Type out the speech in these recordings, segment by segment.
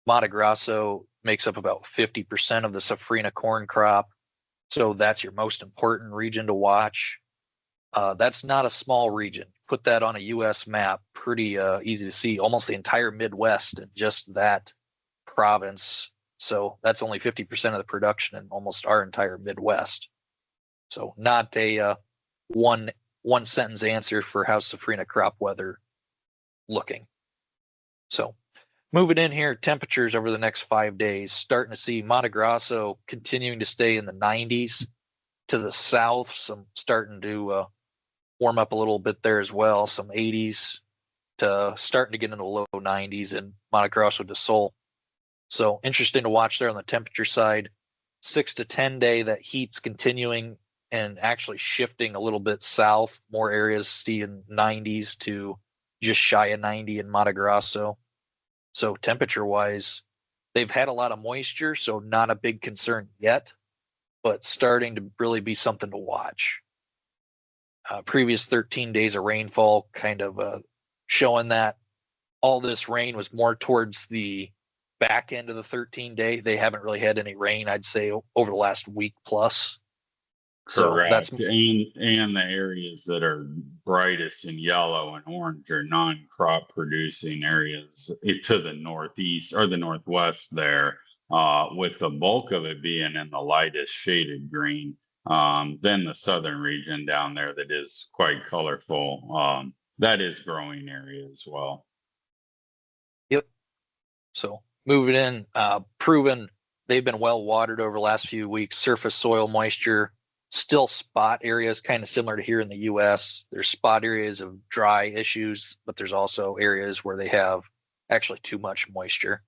Mato Grosso makes up about 50% of the Safrinha corn crop. So that's your most important region to watch. That's not a small region. Put that on a U.S. map, pretty easy to see. Almost the entire Midwest in just that province. So that's only 50% of the production in almost our entire Midwest. So not a one sentence answer for how Safrinha crop weather looking. So moving in here, temperatures over the next 5 days, starting to see Mato Grosso continuing to stay in the 90s. To the south, some starting to warm up a little bit there as well, some 80s to starting to get into the low 90s in Mato Grosso do Sul. So interesting to watch there on the temperature side. 6 to 10 day, that heat's continuing and actually shifting a little bit south. More areas seeing 90s to just shy of 90 in Mato Grosso. So temperature wise, they've had a lot of moisture, so not a big concern yet, but starting to really be something to watch. Previous 13 days of rainfall kind of showing that all this rain was more towards the back end of the 13-day. They haven't really had any rain, I'd say, over the last week plus. Correct. That's and the areas that are brightest in yellow and orange are non-crop producing areas to the northeast or the northwest there, with the bulk of it being in the lightest shaded green. Then the southern region down there that is quite colorful. That is growing area as well. Yep. So moving in, proven they've been well watered over the last few weeks. Surface soil moisture, still spot areas kind of similar to here in the U.S. There's spot areas of dry issues, but there's also areas where they have actually too much moisture.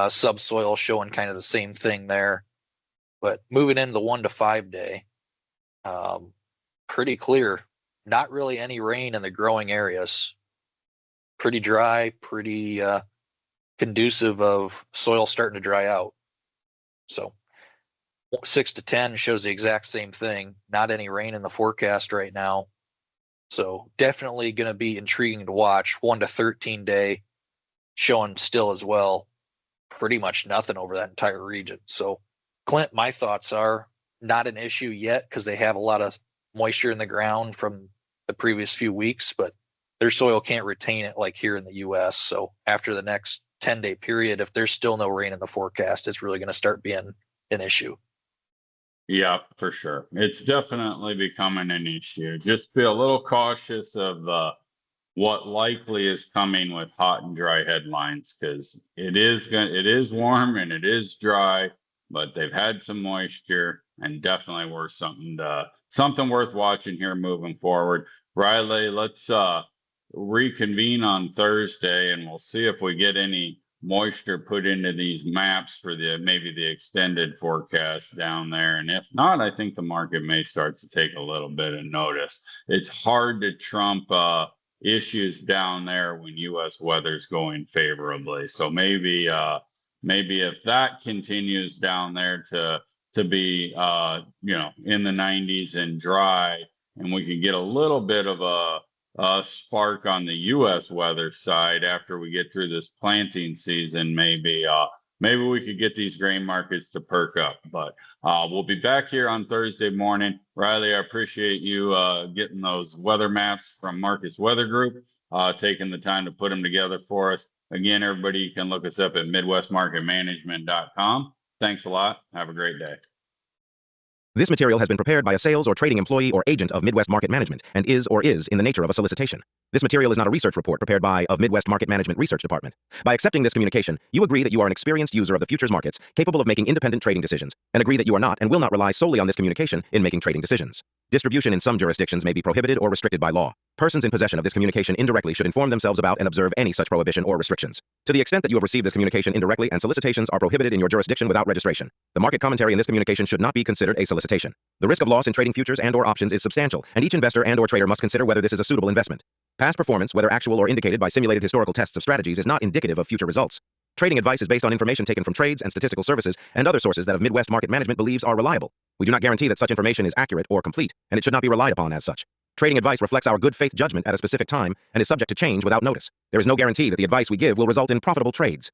Subsoil showing kind of the same thing there. But moving into the 1 to 5 day, pretty clear. Not really any rain in the growing areas. Pretty dry, pretty conducive of soil starting to dry out. So 6 to 10 shows the exact same thing. Not any rain in the forecast right now. So definitely going to be intriguing to watch. 1 to 13 day showing still as well. Pretty much nothing over that entire region. So Clint, my thoughts are not an issue yet because they have a lot of moisture in the ground from the previous few weeks, but their soil can't retain it like here in the U.S. So after the next 10-day period, if there's still no rain in the forecast, it's really going to start being an issue. Yeah, for sure. It's definitely becoming an issue. Just be a little cautious of what likely is coming with hot and dry headlines, because it is warm and it is dry, but they've had some moisture and definitely worth something worth watching here moving forward. Riley, let's reconvene on Thursday and we'll see if we get any moisture put into these maps for maybe the extended forecast down there. And if not, I think the market may start to take a little bit of notice. It's hard to trump issues down there when U.S. weather's going favorably. So maybe if that continues down there to be in the 90s and dry, and we can get a little bit of a spark on the U.S. weather side after we get through this planting season, maybe we could get these grain markets to perk up. But we'll be back here on Thursday morning. Riley, I appreciate you getting those weather maps from Marcus Weather Group, taking the time to put them together for us. Again, everybody, you can look us up at midwestmarketmanagement.com. Thanks a lot. Have a great day. This material has been prepared by a sales or trading employee or agent of Midwest Market Management and is in the nature of a solicitation. This material is not a research report prepared by of Midwest Market Management Research Department. By accepting this communication, you agree that you are an experienced user of the futures markets, capable of making independent trading decisions, and agree that you are not and will not rely solely on this communication in making trading decisions. Distribution in some jurisdictions may be prohibited or restricted by law. Persons in possession of this communication indirectly should inform themselves about and observe any such prohibition or restrictions. To the extent that you have received this communication indirectly and solicitations are prohibited in your jurisdiction without registration, the market commentary in this communication should not be considered a solicitation. The risk of loss in trading futures and or options is substantial, and each investor and or trader must consider whether this is a suitable investment. Past performance, whether actual or indicated by simulated historical tests of strategies, is not indicative of future results. Trading advice is based on information taken from trades and statistical services and other sources that of Midwest Market Management believes are reliable. We do not guarantee that such information is accurate or complete, and it should not be relied upon as such. Trading advice reflects our good faith judgment at a specific time and is subject to change without notice. There is no guarantee that the advice we give will result in profitable trades.